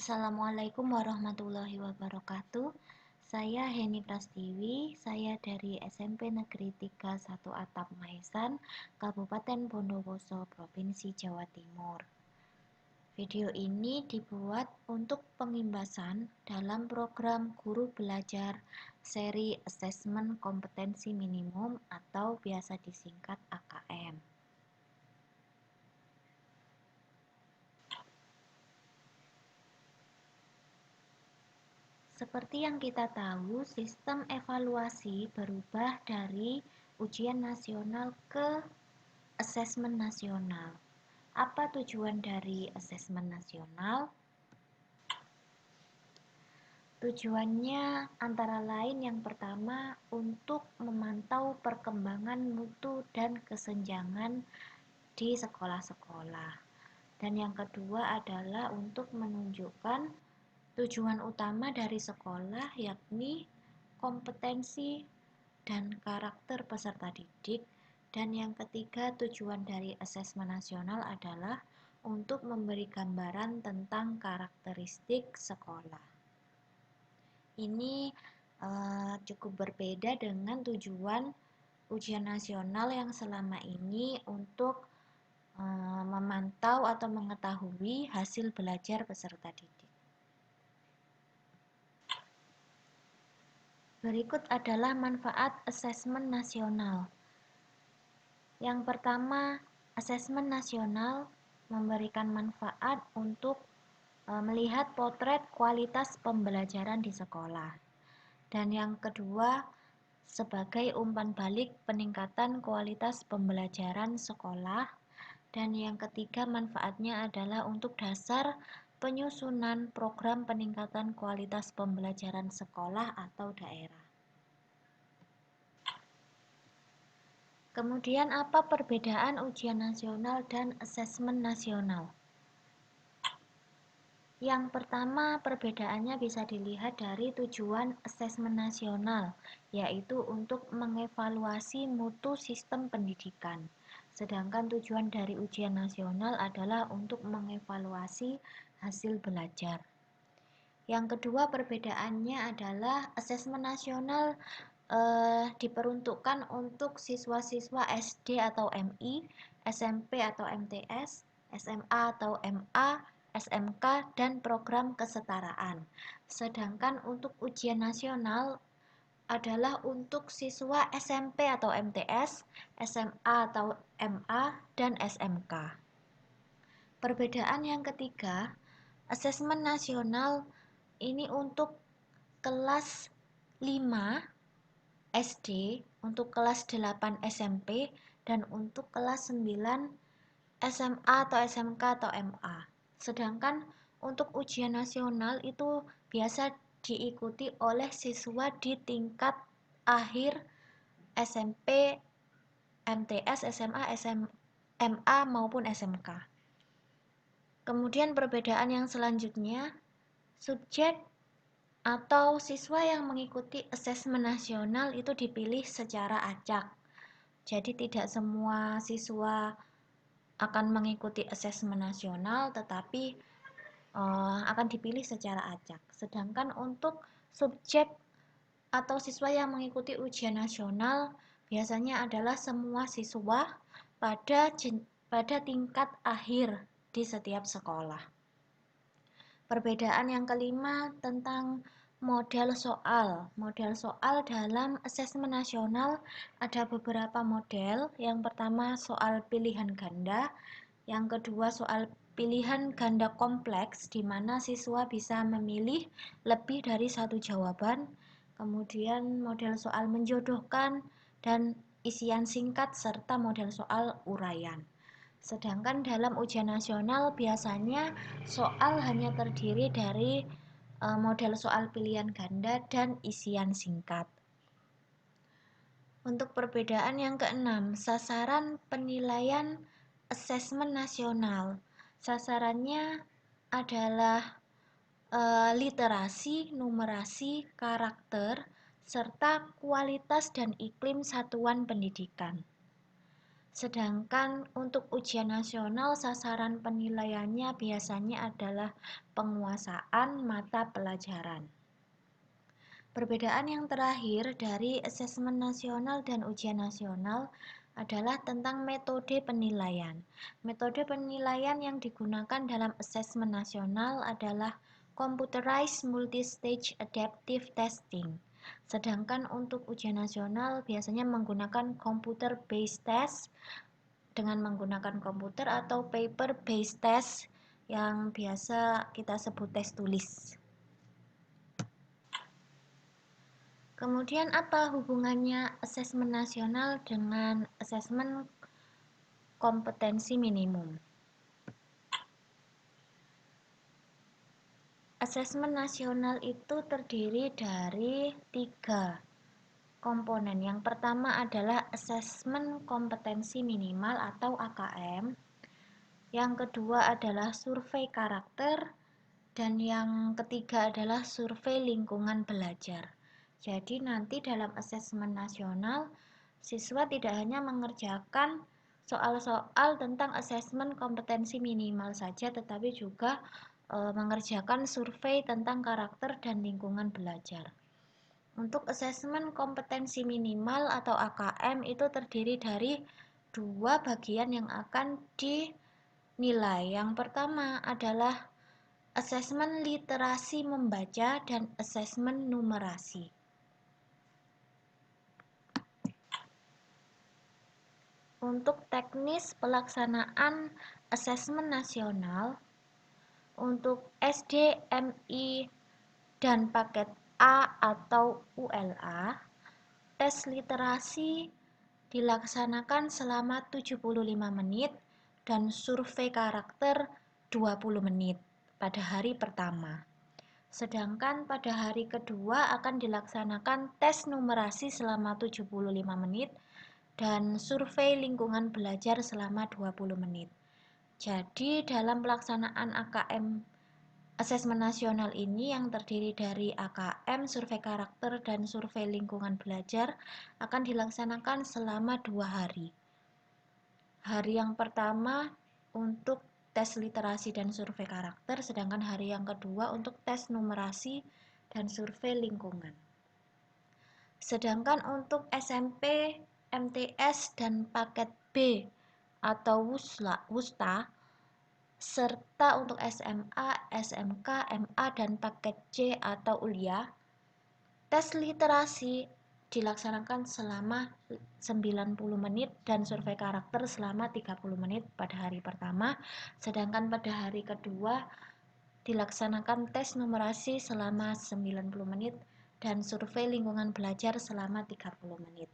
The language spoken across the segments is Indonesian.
Assalamualaikum warahmatullahi wabarakatuh. Saya Heni Prastiwi, saya dari SMP Negeri 31 Atap Maisan, Kabupaten Bondowoso, Provinsi Jawa Timur. Video ini dibuat untuk pengimbasan dalam program Guru Belajar seri Asesmen Kompetensi Minimum atau biasa disingkat AKM. Seperti yang kita tahu, sistem evaluasi berubah dari ujian nasional ke asesmen nasional. Apa tujuan dari asesmen nasional? Tujuannya antara lain yang pertama untuk memantau perkembangan mutu dan kesenjangan di sekolah-sekolah. Dan yang kedua adalah untuk menunjukkan tujuan utama dari sekolah, yakni kompetensi dan karakter peserta didik. Dan yang ketiga, tujuan dari asesmen nasional adalah untuk memberi gambaran tentang karakteristik sekolah. Ini cukup berbeda dengan tujuan ujian nasional yang selama ini untuk memantau atau mengetahui hasil belajar peserta didik. Berikut adalah manfaat asesmen nasional. Yang pertama, asesmen nasional memberikan manfaat untuk melihat potret kualitas pembelajaran di sekolah. Dan yang kedua, sebagai umpan balik peningkatan kualitas pembelajaran sekolah. Dan yang ketiga, manfaatnya adalah untuk dasar penyusunan program peningkatan kualitas pembelajaran sekolah atau daerah. Kemudian apa perbedaan ujian nasional dan asesmen nasional? Yang pertama, perbedaannya bisa dilihat dari tujuan asesmen nasional, yaitu untuk mengevaluasi mutu sistem pendidikan. Sedangkan tujuan dari ujian nasional adalah untuk mengevaluasi hasil belajar. Yang kedua, perbedaannya adalah asesmen nasional diperuntukkan untuk siswa-siswa SD atau MI, SMP atau MTS, SMA atau MA, SMK, dan program kesetaraan. Sedangkan untuk ujian nasional adalah untuk siswa SMP atau MTS, SMA atau MA, dan SMK. Perbedaan yang ketiga, asesmen nasional ini untuk kelas 5 SD, untuk kelas 8 SMP, dan untuk kelas 9 SMA atau SMK atau MA. Sedangkan untuk ujian nasional itu biasa diikuti oleh siswa di tingkat akhir SMP, MTS, SMA, SMA maupun SMK. Kemudian perbedaan yang selanjutnya, subjek atau siswa yang mengikuti asesmen nasional itu dipilih secara acak. Jadi tidak semua siswa akan mengikuti asesmen nasional, tetapi akan dipilih secara acak. Sedangkan untuk subjek atau siswa yang mengikuti ujian nasional biasanya adalah semua siswa pada tingkat akhir di setiap sekolah. Perbedaan yang kelima tentang model soal. Model soal dalam asesmen nasional ada beberapa model. Yang pertama soal pilihan ganda, yang kedua soal pilihan ganda kompleks di mana siswa bisa memilih lebih dari satu jawaban. Kemudian model soal menjodohkan dan isian singkat serta model soal uraian. Sedangkan dalam ujian nasional biasanya soal hanya terdiri dari model soal pilihan ganda dan isian singkat. Untuk perbedaan yang keenam, sasaran penilaian asesmen nasional. Sasarannya adalah literasi, numerasi, karakter, serta kualitas dan iklim satuan pendidikan. Sedangkan untuk ujian nasional sasaran penilaiannya biasanya adalah penguasaan mata pelajaran. Perbedaan yang terakhir dari asesmen nasional dan ujian nasional adalah tentang metode penilaian. Metode penilaian yang digunakan dalam asesmen nasional adalah computerized multistage adaptive testing. Sedangkan untuk ujian nasional biasanya menggunakan computer based test dengan menggunakan komputer atau paper based test yang biasa kita sebut tes tulis. Kemudian apa hubungannya asesmen nasional dengan asesmen kompetensi minimum? Asesmen nasional itu terdiri dari 3 komponen. Yang pertama adalah asesmen kompetensi minimal atau AKM. Yang kedua adalah survei karakter. Dan yang ketiga adalah survei lingkungan belajar. Jadi nanti dalam asesmen nasional, siswa tidak hanya mengerjakan soal-soal tentang asesmen kompetensi minimal saja, tetapi juga mengerjakan survei tentang karakter dan lingkungan belajar. Untuk asesmen kompetensi minimal atau AKM itu terdiri dari 2 bagian yang akan dinilai. Yang pertama adalah asesmen literasi membaca dan asesmen numerasi. Untuk teknis pelaksanaan asesmen nasional, untuk SD, MI, dan paket A atau ULA, tes literasi dilaksanakan selama 75 menit dan survei karakter 20 menit pada hari pertama. Sedangkan pada hari kedua akan dilaksanakan tes numerasi selama 75 menit dan survei lingkungan belajar selama 20 menit. Jadi dalam pelaksanaan AKM asesmen nasional ini yang terdiri dari AKM, survei karakter, dan survei lingkungan belajar akan dilaksanakan selama 2 hari. Hari yang pertama untuk tes literasi dan survei karakter, sedangkan hari yang kedua untuk tes numerasi dan survei lingkungan. Sedangkan untuk SMP, MTS, dan paket B atau WUSTA, serta untuk SMA, SMK, MA, dan paket C atau ULIA, tes literasi dilaksanakan selama 90 menit dan survei karakter selama 30 menit pada hari pertama, sedangkan pada hari kedua dilaksanakan tes numerasi selama 90 menit dan survei lingkungan belajar selama 30 menit.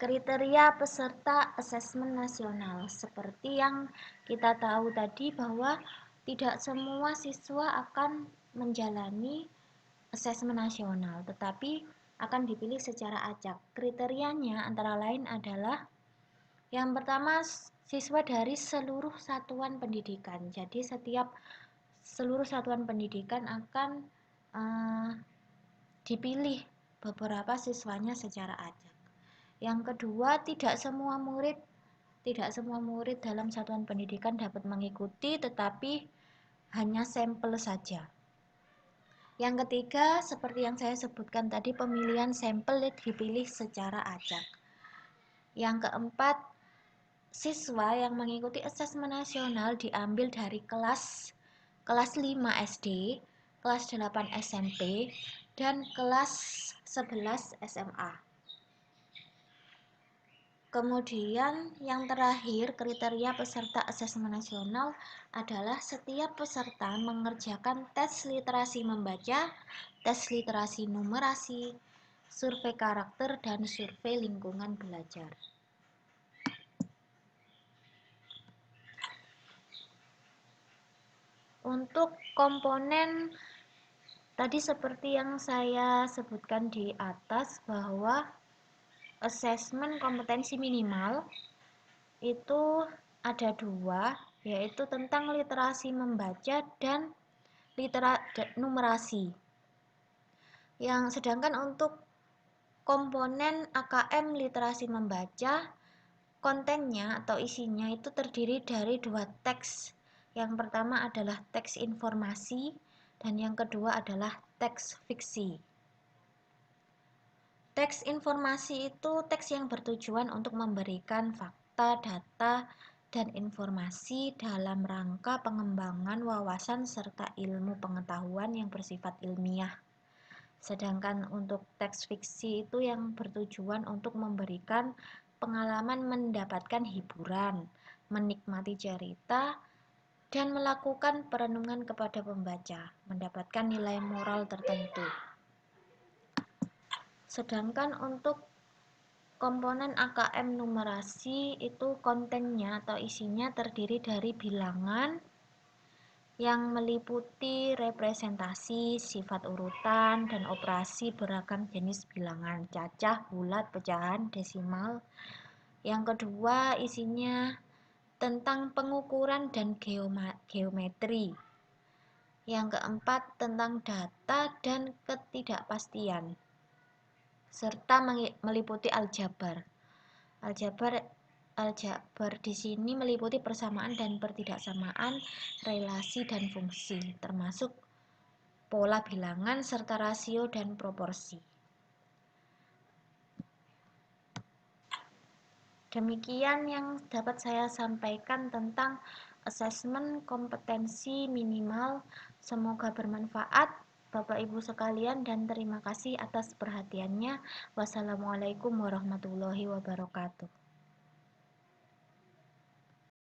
Kriteria peserta asesmen nasional. Seperti yang kita tahu tadi bahwa tidak semua siswa akan menjalani asesmen nasional, tetapi akan dipilih secara acak. Kriterianya antara lain adalah yang pertama siswa dari seluruh satuan pendidikan. Jadi setiap seluruh satuan pendidikan akan dipilih beberapa siswanya secara acak. Yang kedua, tidak semua murid dalam satuan pendidikan dapat mengikuti, tetapi hanya sampel saja. Yang ketiga, seperti yang saya sebutkan tadi, pemilihan sampel dipilih secara acak. Yang keempat, siswa yang mengikuti asesmen nasional diambil dari kelas 5 SD, kelas 8 SMP, dan kelas 11 SMA. Kemudian yang terakhir, kriteria peserta asesmen nasional adalah setiap peserta mengerjakan tes literasi membaca, tes literasi numerasi, survei karakter, dan survei lingkungan belajar. Untuk komponen tadi seperti yang saya sebutkan di atas bahwa asesmen kompetensi minimal itu ada 2, yaitu tentang literasi membaca dan numerasi. Yang sedangkan untuk komponen AKM literasi membaca, kontennya atau isinya itu terdiri dari dua teks. Yang pertama adalah teks informasi dan yang kedua adalah teks fiksi. Teks informasi itu teks yang bertujuan untuk memberikan fakta, data, dan informasi dalam rangka pengembangan wawasan serta ilmu pengetahuan yang bersifat ilmiah. Sedangkan untuk teks fiksi itu yang bertujuan untuk memberikan pengalaman mendapatkan hiburan, menikmati cerita, dan melakukan perenungan kepada pembaca, mendapatkan nilai moral tertentu. Sedangkan untuk komponen AKM numerasi itu kontennya atau isinya terdiri dari bilangan yang meliputi representasi, sifat urutan, dan operasi beragam jenis bilangan, cacah, bulat, pecahan, desimal. Yang kedua isinya tentang pengukuran dan geometri. Yang keempat tentang data dan ketidakpastian, serta meliputi aljabar. Aljabar di sini meliputi persamaan dan pertidaksamaan, relasi dan fungsi, termasuk pola bilangan serta rasio dan proporsi. Demikian yang dapat saya sampaikan tentang asesmen kompetensi minimal. Semoga bermanfaat Bapak Ibu sekalian dan terima kasih atas perhatiannya. Wassalamualaikum warahmatullahi wabarakatuh.